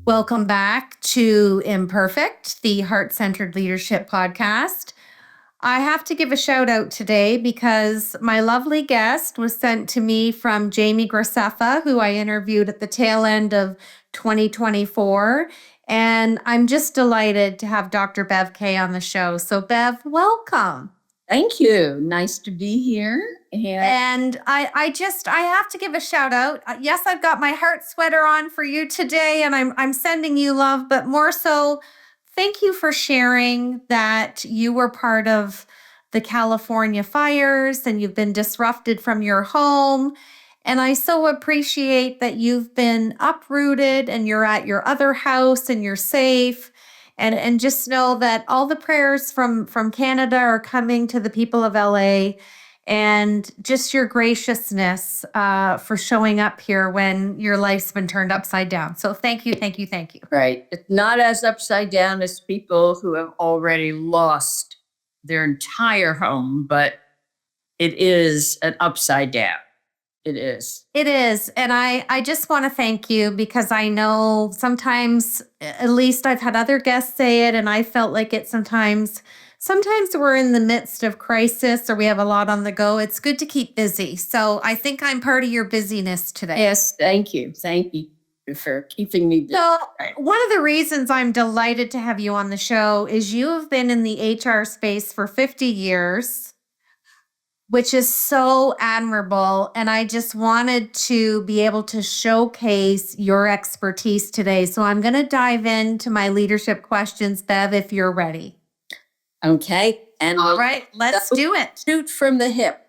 Welcome back to Imperfect, the Heart-Centered Leadership Podcast. I have to give a shout out today because my lovely guest was sent to me from Jamie Graceffa, who I interviewed at the tail end of 2024. And I'm just delighted to have Dr. Bev Kaye on the show. So Bev, welcome. Thank you. Nice to be here. And I have to give a shout out. Yes, I've got my heart sweater on for you today, and I'm sending you love, but more so, thank you for sharing that you were part of the California fires and you've been disrupted from your home. And I so appreciate that you've been uprooted and you're at your other house and you're safe. And just know that all the prayers from Canada are coming to the people of LA, and just your graciousness for showing up here when your life's been turned upside down. So thank you, thank you, thank you. Right. It's not as upside down as people who have already lost their entire home, but it is an upside down. It is. It is. And I just want to thank you because I know sometimes, at least I've had other guests say it, and I felt like it sometimes we're in the midst of crisis or we have a lot on the go. It's good to keep busy. So I think I'm part of your busyness today. Yes, thank you. Thank you for keeping me busy. So one of the reasons I'm delighted to have you on the show is you have been in the HR space for 50 years, which is so admirable. And I just wanted to be able to showcase your expertise today. So I'm going to dive into my leadership questions, Bev, if you're ready. Okay. And all right, let's do it. Shoot from the hip.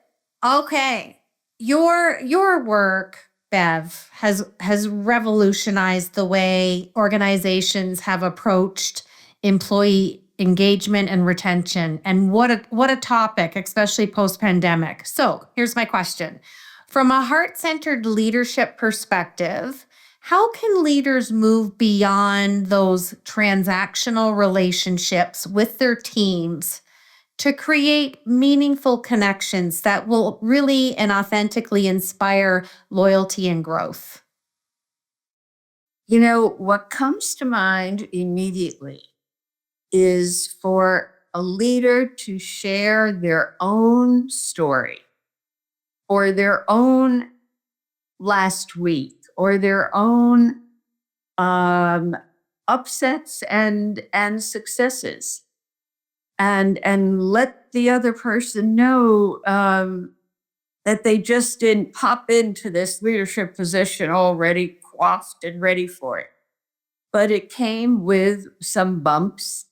Okay. Your work, Bev, has revolutionized the way organizations have approached employee engagement and retention. And what a topic, especially post-pandemic. So here's my question. From a heart-centered leadership perspective, how can leaders move beyond those transactional relationships with their teams to create meaningful connections that will really and authentically inspire loyalty and growth? You know, what comes to mind immediately is for a leader to share their own story or their own last week or their own upsets and successes, and let the other person know that they just didn't pop into this leadership position already coiffed and ready for it, but it came with some bumps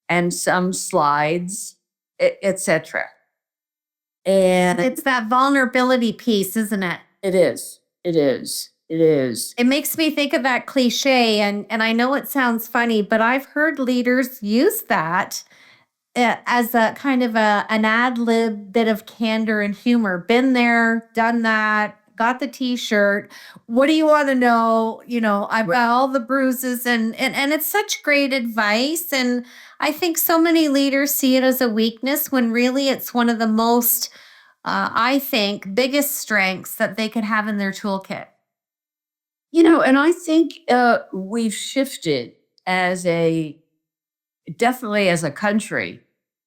and some slides, etc. And it's that vulnerability piece, isn't it? It is. It is. It is. It makes me think of that cliche, and I know it sounds funny, but I've heard leaders use that as a kind of an ad-lib bit of candor and humor. Been there, done that, got the t-shirt. What do you want to know? You know, I've got all the bruises, and it's such great advice. And I think so many leaders see it as a weakness when really it's one of the most, I think, biggest strengths that they could have in their toolkit. You know, and I think we've shifted definitely as a country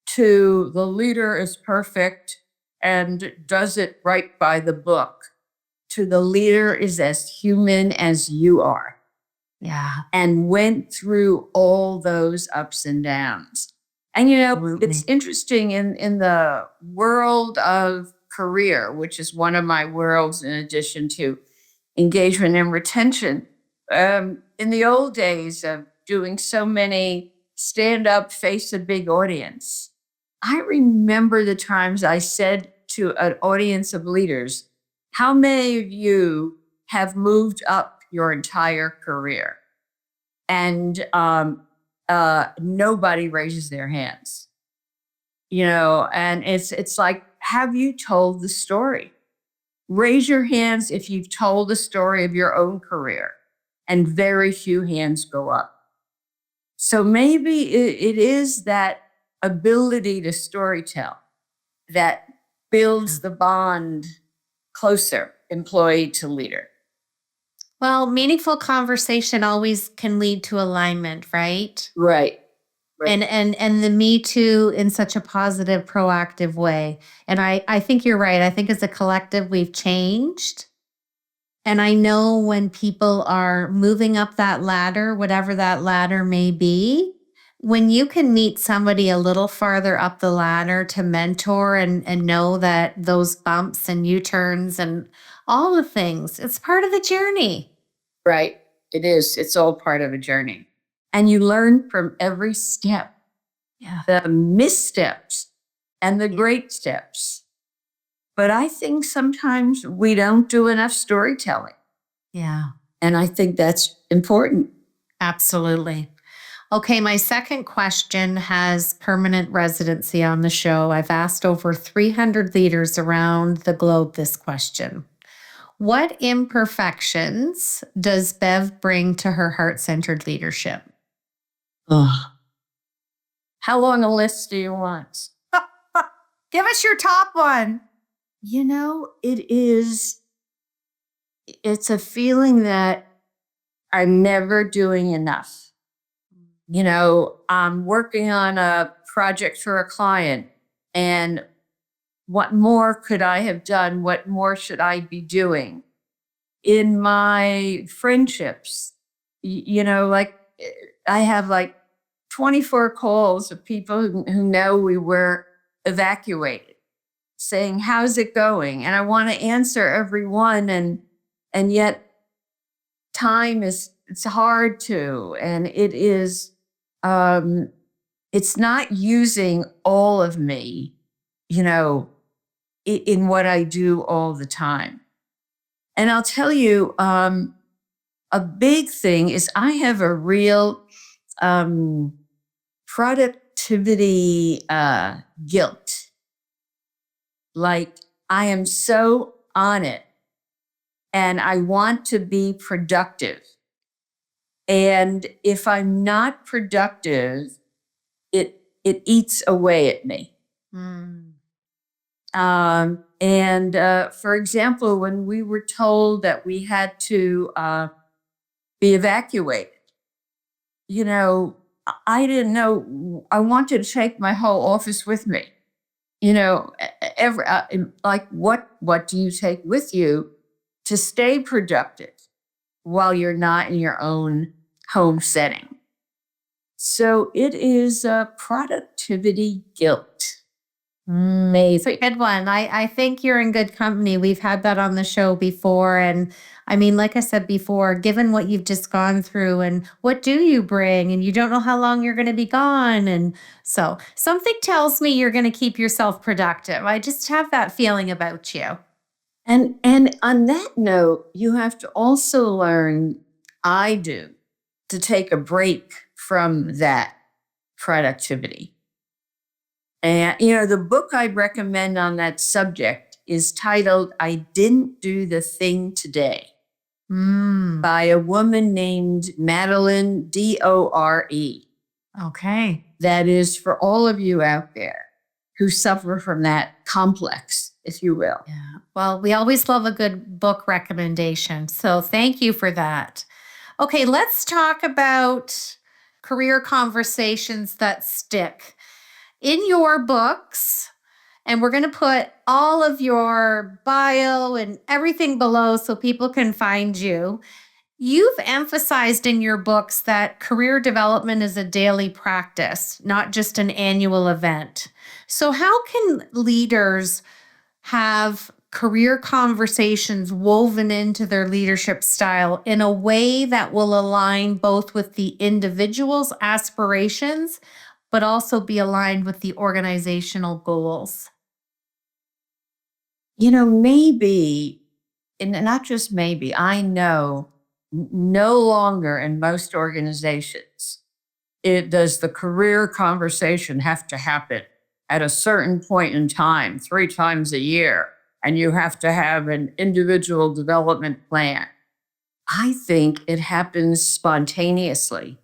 to the leader is perfect and does it right by the book, to the leader is as human as you are. Yeah. And went through all those ups and downs. And, you know, Absolutely. It's interesting in the world of career, which is one of my worlds in addition to engagement and retention. In the old days of doing so many stand-up, face a big audience, I remember the times I said to an audience of leaders, how many of you have moved up your entire career? And nobody raises their hands. You know, and it's like, have you told the story? Raise your hands if you've told the story of your own career, and very few hands go up. So maybe it is that ability to storytell that builds the bond closer employee to leader. Well, meaningful conversation always can lead to alignment, right? Right. Right. And the me too in such a positive, proactive way. And I think you're right. I think as a collective, we've changed. And I know when people are moving up that ladder, whatever that ladder may be, when you can meet somebody a little farther up the ladder to mentor and know that those bumps and U-turns and all the things, it's part of the journey. Right. It is. It's all part of a journey. And you learn from every step, the missteps and the great steps. But I think sometimes we don't do enough storytelling. Yeah. And I think that's important. Absolutely. Okay, my second question has permanent residency on the show. I've asked over 300 leaders around the globe this question. What imperfections does Bev bring to her heart-centered leadership? Ugh. How long a list do you want? Give us your top one. You know, it's a feeling that I'm never doing enough. You know, I'm working on a project for a client, and what more could I have done? What more should I be doing? In my friendships, you know, like I have like 24 calls of people who know we were evacuated saying, how's it going? And I want to answer every one. And yet it's hard to, and it's not using all of me, you know, in what I do all the time. And I'll tell you, a big thing is I have a real productivity guilt. Like I am so on it and I want to be productive. And if I'm not productive, it eats away at me. For example, when we were told that we had to be evacuated, you know, I didn't know. I wanted to take my whole office with me. You know, like what do you take with you to stay productive while you're not in your own home setting? So it is a productivity guilt. Amazing. Good one. I think you're in good company. We've had that on the show before. And I mean, like I said before, given what you've just gone through and what do you bring, and you don't know how long you're going to be gone. And so something tells me you're going to keep yourself productive. I just have that feeling about you. And on that note, you have to also learn, I do, to take a break from that productivity. And, you know, the book I recommend on that subject is titled, I Didn't Do the Thing Today, by a woman named Madeline Dore. Okay. That is for all of you out there who suffer from that complex, if you will. Yeah. Well, we always love a good book recommendation. So thank you for that. Okay, let's talk about career conversations that stick. In your books, and we're going to put all of your bio and everything below so people can find you. You've emphasized in your books that career development is a daily practice, not just an annual event. So, how can leaders have career conversations woven into their leadership style in a way that will align both with the individual's aspirations, but also be aligned with the organizational goals? You know, maybe, and not just maybe, I know no longer in most organizations does the career conversation have to happen at a certain point in time, 3 times a year, and you have to have an individual development plan. I think it happens spontaneously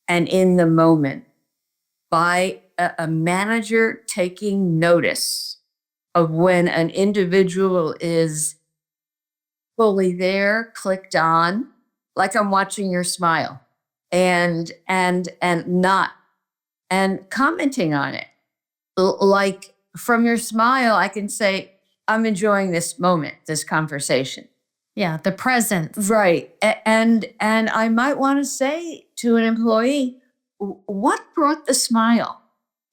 and in the moment by a manager taking notice of when an individual is fully there, clicked on, like I'm watching your smile and not and commenting on it. Like from your smile, I can say, I'm enjoying this moment, this conversation. Yeah, the presence. Right. And I might want to say to an employee, what brought the smile?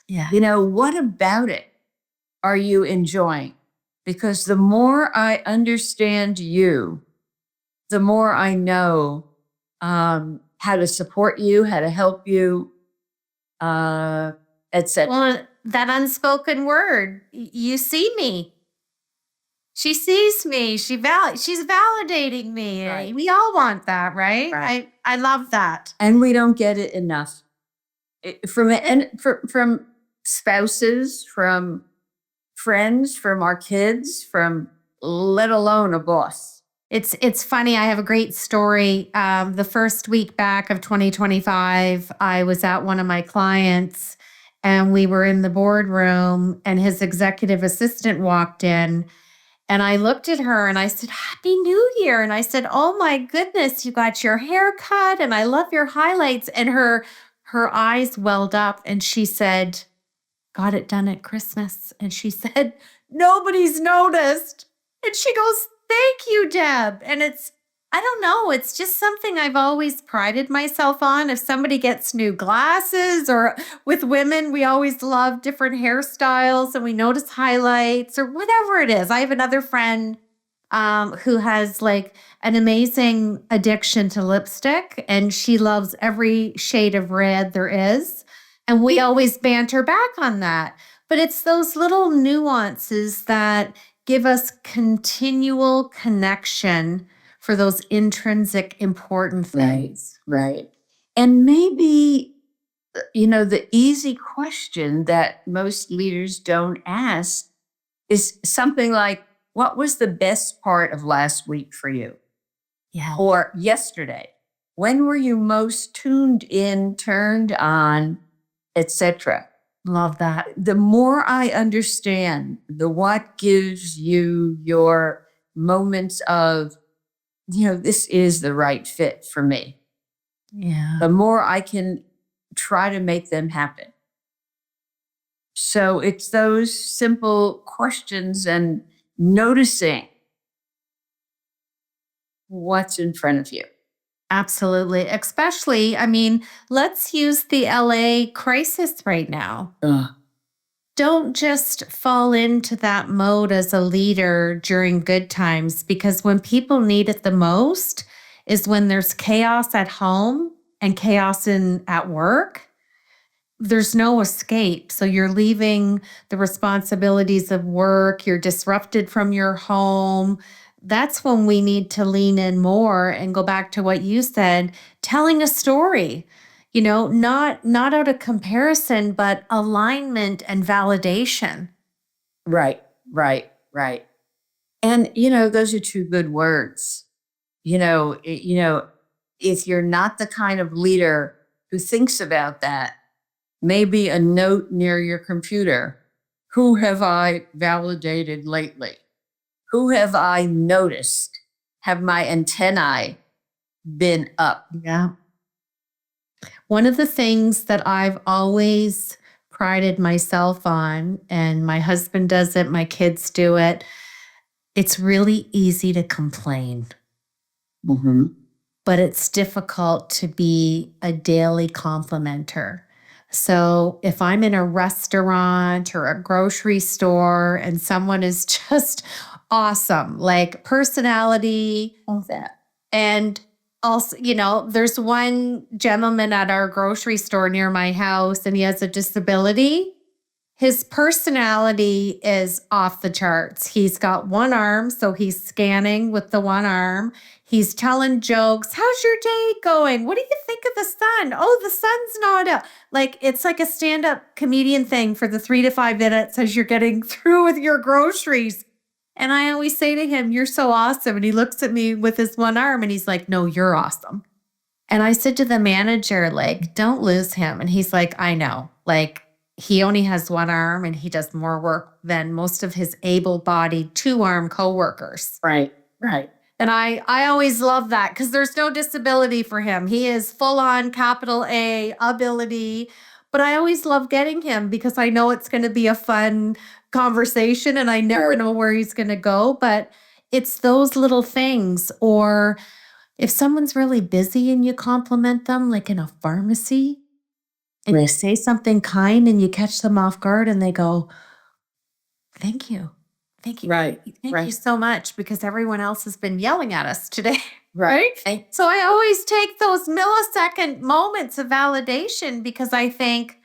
Yeah. What about it are you enjoying? Because the more I understand you, the more I know how to support you, how to help you, etc. Well, that unspoken word, you see me. She sees me. She's validating me. Right. We all want that, right? Right. I love that. And we don't get it enough. From spouses, from friends, from our kids, from let alone a boss. It's funny. I have a great story. The first week back of 2025, I was at one of my clients and we were in the boardroom and his executive assistant walked in and I looked at her and I said, Happy New Year. And I said, oh my goodness, you got your hair cut and I love your highlights. And her eyes welled up and she said, got it done at Christmas. And she said, nobody's noticed. And she goes, thank you, Deb. And I don't know, it's just something I've always prided myself on. If somebody gets new glasses, or with women, we always love different hairstyles and we notice highlights or whatever it is. I have another friend who has like an amazing addiction to lipstick and she loves every shade of red there is. And we always banter back on that. But it's those little nuances that give us continual connection for those intrinsic important things. Right. And maybe, the easy question that most leaders don't ask is something like, what was the best part of last week for you? Yeah. Or yesterday? When were you most tuned in, turned on, etc.? Love that. The more I understand what gives you your moments of, this is the right fit for me. Yeah. The more I can try to make them happen. So it's those simple questions and noticing what's in front of you. Absolutely. Especially, let's use the LA crisis right now. Don't just fall into that mode as a leader during good times, because when people need it the most is when there's chaos at home and chaos at work. There's no escape. So you're leaving the responsibilities of work, you're disrupted from your home. That's when we need to lean in more and go back to what you said, telling a story. Not out of comparison, but alignment and validation. Right. And, those are two good words. If you're not the kind of leader who thinks about that, maybe a note near your computer. Who have I validated lately? Who have I noticed? Have my antennae been up? Yeah. One of the things that I've always prided myself on, and my husband does it, my kids do it, it's really easy to complain. Mm-hmm. But it's difficult to be a daily complimenter. So if I'm in a restaurant or a grocery store and someone is just awesome, like personality, and also, there's one gentleman at our grocery store near my house and he has a disability. His personality is off the charts. He's got one arm, so he's scanning with the one arm. He's telling jokes. How's your day going? What do you think of the sun? Oh, the sun's not out. It's like a stand-up comedian thing for the 3 to 5 minutes as you're getting through with your groceries. And I always say to him, you're so awesome. And he looks at me with his one arm and he's like, no, you're awesome. And I said to the manager, don't lose him. And he's like, I know. He only has one arm and he does more work than most of his able-bodied 2-arm coworkers. Right. And I always love that because there's no disability for him. He is full on capital A ability. But I always love getting him because I know it's going to be a fun conversation and I never know where he's going to go. But it's those little things. Or if someone's really busy and you compliment them, like in a pharmacy, and you say something kind and you catch them off guard and they go, thank you. Thank you. Right. Thank you so much because everyone else has been yelling at us today. Right. So I always take those millisecond moments of validation because I think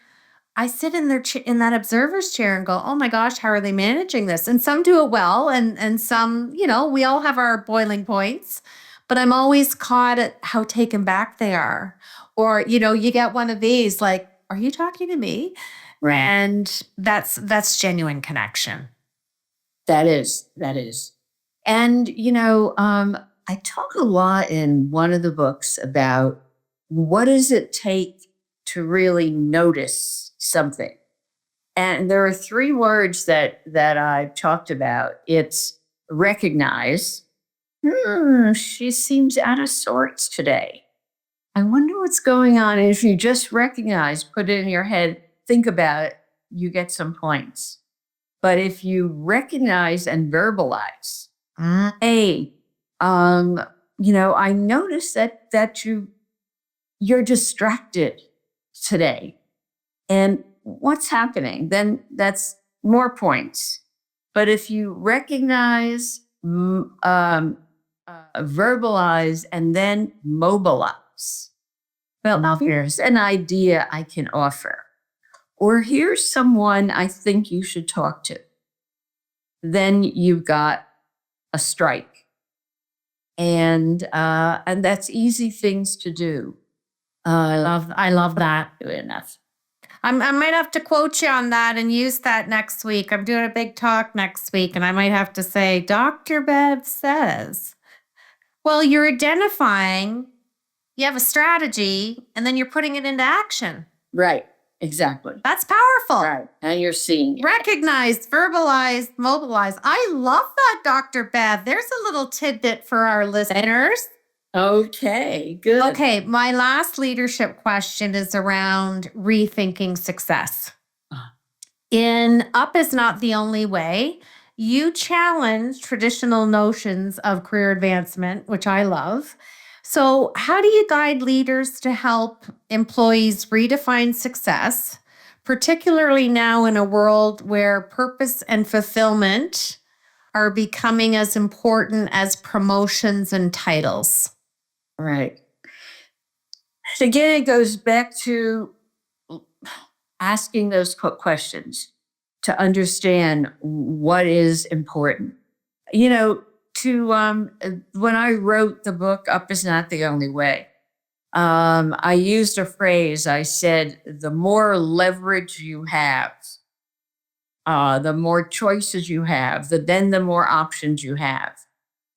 I sit in in that observer's chair and go, "Oh my gosh, how are they managing this?" And some do it well and some, we all have our boiling points, but I'm always caught at how taken back they are. Or, you get one of these like, "Are you talking to me?" Right. And that's genuine connection. That is. And, I talk a lot in one of the books about what does it take to really notice something. And there are three words that I've talked about. It's recognize. She seems out of sorts today. I wonder what's going on. And if you just recognize, put it in your head, think about it, you get some points. But if you recognize and verbalize, hey, I noticed that you're distracted today. And what's happening? Then that's more points. But if you recognize, verbalize, and then mobilize, well, now here's an idea I can offer. Or here's someone I think you should talk to. Then you've got a strike. And that's easy things to do. I love that. Do enough. I might have to quote you on that and use that next week. I'm doing a big talk next week, and I might have to say, Dr. Bev says, well, you're identifying, you have a strategy, and then you're putting it into action. Right. Exactly. That's powerful. Right. And you're seeing it. Recognize, verbalize, mobilize. I love that, Dr. Bev. There's a little tidbit for our listeners. Okay, good. Okay, my last leadership question is around rethinking success. In Up is Not the Only Way, you challenge traditional notions of career advancement, which I love. So, how do you guide leaders to help employees redefine success, particularly now in a world where purpose and fulfillment are becoming as important as promotions and titles? Right. Again, it goes back to asking those questions to understand what is important. When I wrote the book, Up is Not the Only Way, I used a phrase. I said, the more leverage you have, the more choices you have, then the more options you have.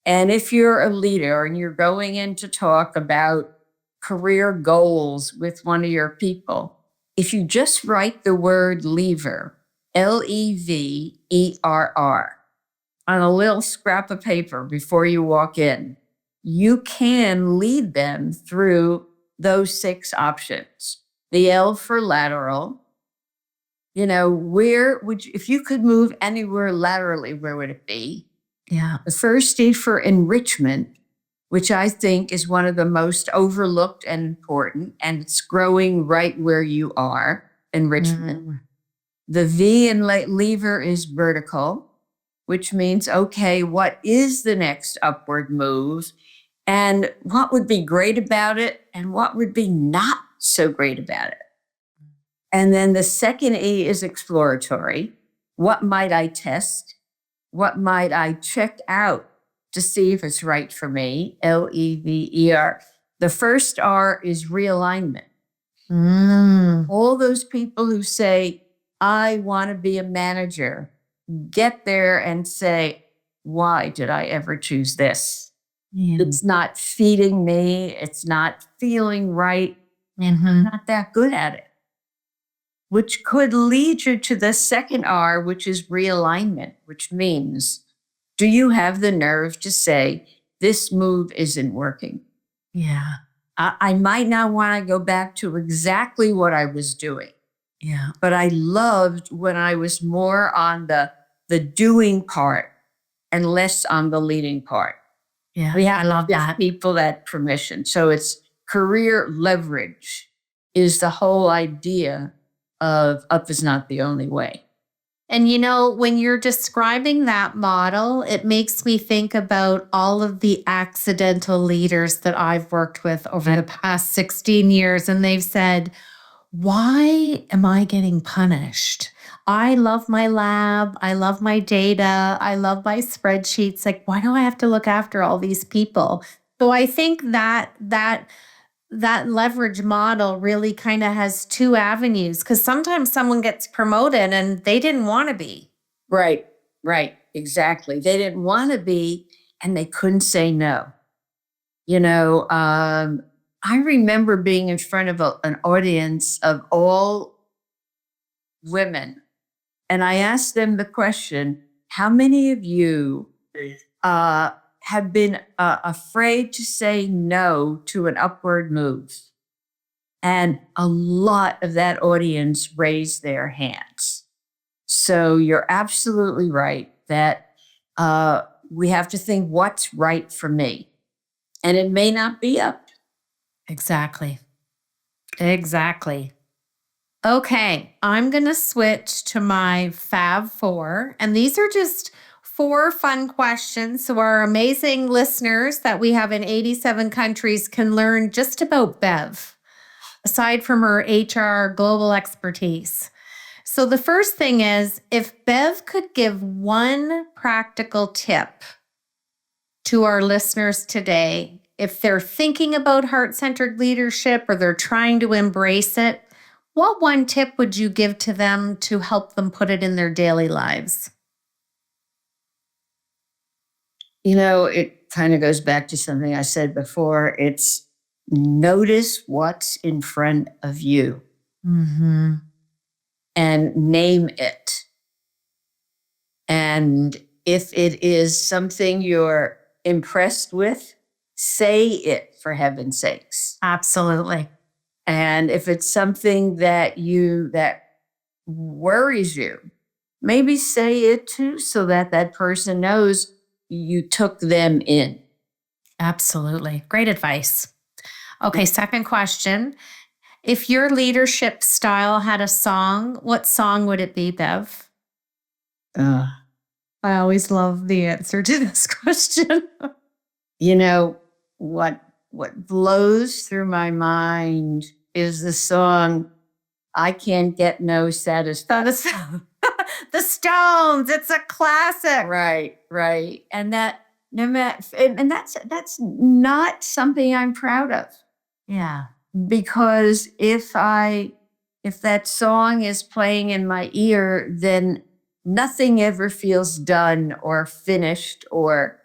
And if you're a leader and you're going in to talk about career goals with one of your people, if you just write the word lever, Leverr, on a little scrap of paper before you walk in, you can lead them through those 6 options. The L for lateral. Where would you, if you could move anywhere laterally, where would it be? Yeah. The first D for enrichment, which I think is one of the most overlooked and important, and it's growing right where you are, enrichment. The V in lever is vertical, which means, okay, what is the next upward move? And what would be great about it? And what would be not so great about it? And then the second E is exploratory. What might I test? What might I check out to see if it's right for me? Lever. The first R is realignment. All those people who say, I want to be a manager, get there and say, why did I ever choose this? Yeah. It's not feeding me. It's not feeling right. I'm not that good at it. Which could lead you to the second R, which is realignment, which means, do you have the nerve to say, this move isn't working. Yeah. I might not want to go back to exactly what I was doing. Yeah. But I loved when I was more on the doing part and less on the leading part. Yeah. We have I love to give that. people that permission. So it's career leverage is the whole idea of up is not the only way. And when you're describing that model, it makes me think about all of the accidental leaders that I've worked with over the past 16 years. And they've said, why am I getting punished? I love my lab. I love my data. I love my spreadsheets. Like, why do I have to look after all these people? So I think that leverage model really kind of has two avenues, because sometimes someone gets promoted and they didn't want to be. Right, exactly. They didn't want to be, and they couldn't say no. I remember being in front of an audience of all women, and I asked them the question, how many of you have been afraid to say no to an upward move? And a lot of that audience raised their hands. So you're absolutely right that we have to think what's right for me. And it may not be up. Exactly. Okay, I'm going to switch to my Fab Four. And these are just 4 fun questions so our amazing listeners that we have in 87 countries can learn just about Bev, aside from her HR global expertise. So the first thing is, if Bev could give one practical tip to our listeners today, if they're thinking about heart-centered leadership or they're trying to embrace it, what one tip would you give to them to help them put it in their daily lives? It kind of goes back to something I said before. It's notice what's in front of you. Mm-hmm. And name it. And if it is something you're impressed with, say it, for heaven's sakes. Absolutely. And if it's something that worries you, maybe say it too, so that that person knows you took them in. Absolutely. Great advice. Okay, second question. If your leadership style had a song, what song would it be, Bev? I always love the answer to this question. What blows through my mind is the song I Can't Get No Satisfaction. The Stones, it's a classic. Right. And that no matter, and that's not something I'm proud of. Yeah. Because if that song is playing in my ear, then nothing ever feels done or finished or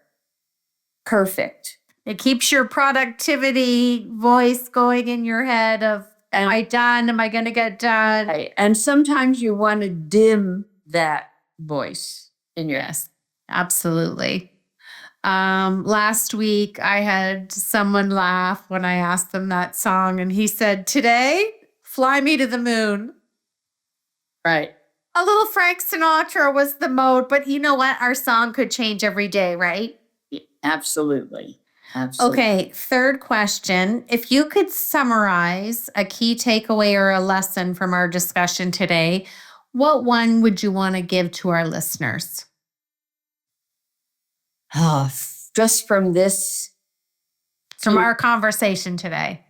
perfect. It keeps your productivity voice going in your head of, am I done? Am I going to get done? Right. And sometimes you want to dim that voice in your head. Yes, absolutely. Last week, I had someone laugh when I asked them that song, and he said, today, fly me to the moon. Right. A little Frank Sinatra was the mode, but you know what? Our song could change every day, right? Absolutely. Okay, third question. If you could summarize a key takeaway or a lesson from our discussion today, what one would you want to give to our listeners? Just from this. From our conversation today.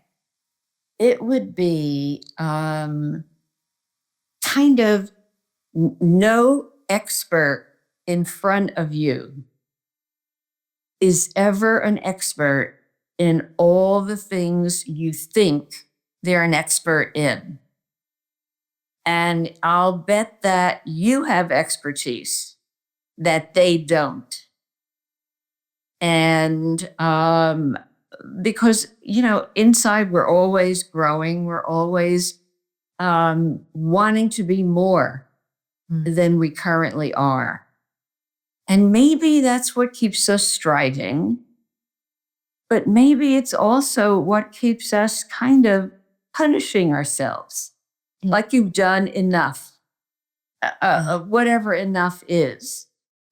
It would be kind of no expert in front of you is ever an expert in all the things you think they're an expert in. And I'll bet that you have expertise that they don't. And because, inside we're always growing, we're always wanting to be more than we currently are. And maybe that's what keeps us striving. but maybe it's also what keeps us kind of punishing ourselves. Like you've done enough, whatever enough is.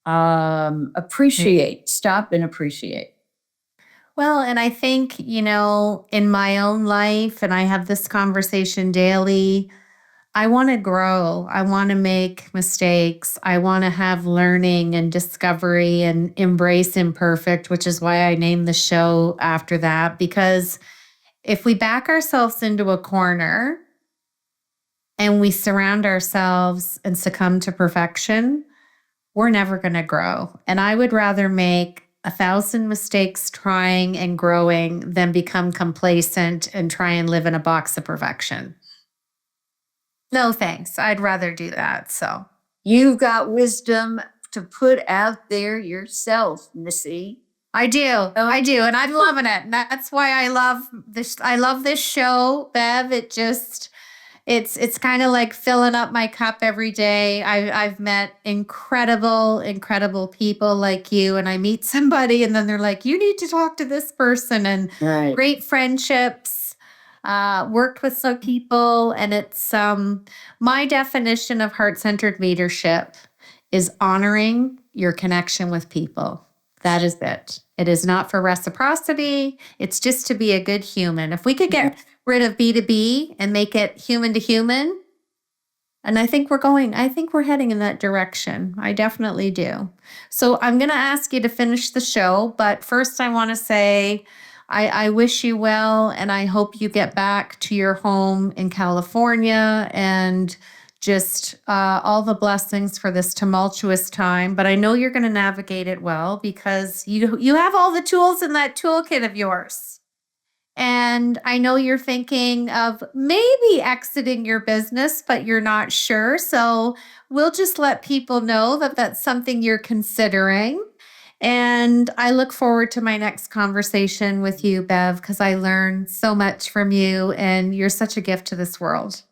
Appreciate, stop and appreciate. Well, and I think, in my own life, and I have this conversation daily, I want to grow. I want to make mistakes. I want to have learning and discovery and embrace imperfect, which is why I named the show after that. Because if we back ourselves into a corner and we surround ourselves and succumb to perfection, we're never going to grow. And I would rather make 1,000 mistakes trying and growing than become complacent and try and live in a box of perfection. No, thanks. I'd rather do that. So You've got wisdom to put out there yourself, Missy. I do. I do. And I'm loving it. And that's why I love this. I love this show, Bev. It's kind of like filling up my cup every day. I've met incredible people like you, and I meet somebody and then they're like, you need to talk to this person, and Right. great friendships, worked with some people. And it's my definition of heart-centered leadership is honoring your connection with people. That is it. It is not for reciprocity. It's just to be a good human. If we could get rid of B2B and make it human to human, and I think we're heading in that direction. I definitely do. So I'm going to ask you to finish the show. But first, I want to say I wish you well, and I hope you get back to your home in California, and just all the blessings for this tumultuous time. But I know you're going to navigate it well because you have all the tools in that toolkit of yours. And I know you're thinking of maybe exiting your business, but you're not sure. So we'll just let people know that that's something you're considering. And I look forward to my next conversation with you, Bev, because I learned so much from you, and you're such a gift to this world.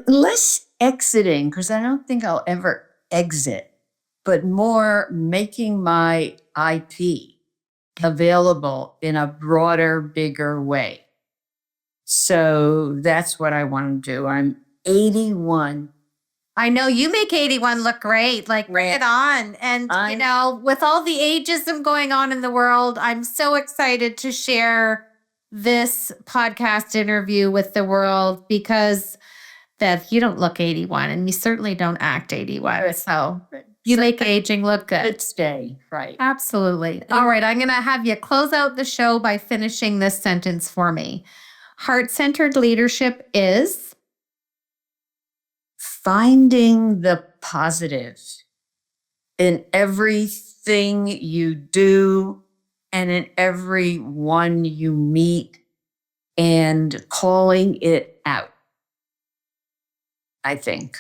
Less exiting, because I don't think I'll ever exit, but more making my IP available in a broader, bigger way. So that's what I want to do. I'm 81. I know you make 81 look great. Like, bring it on. And, with all the ageism going on in the world, I'm so excited to share this podcast interview with the world because, Bev, you don't look 81 and you certainly don't act 81. So you make aging look good. Good stay, right. Absolutely. All right. I'm going to have you close out the show by finishing this sentence for me. Heart-centered leadership is finding the positive in everything you do and in everyone you meet and calling it out, I think.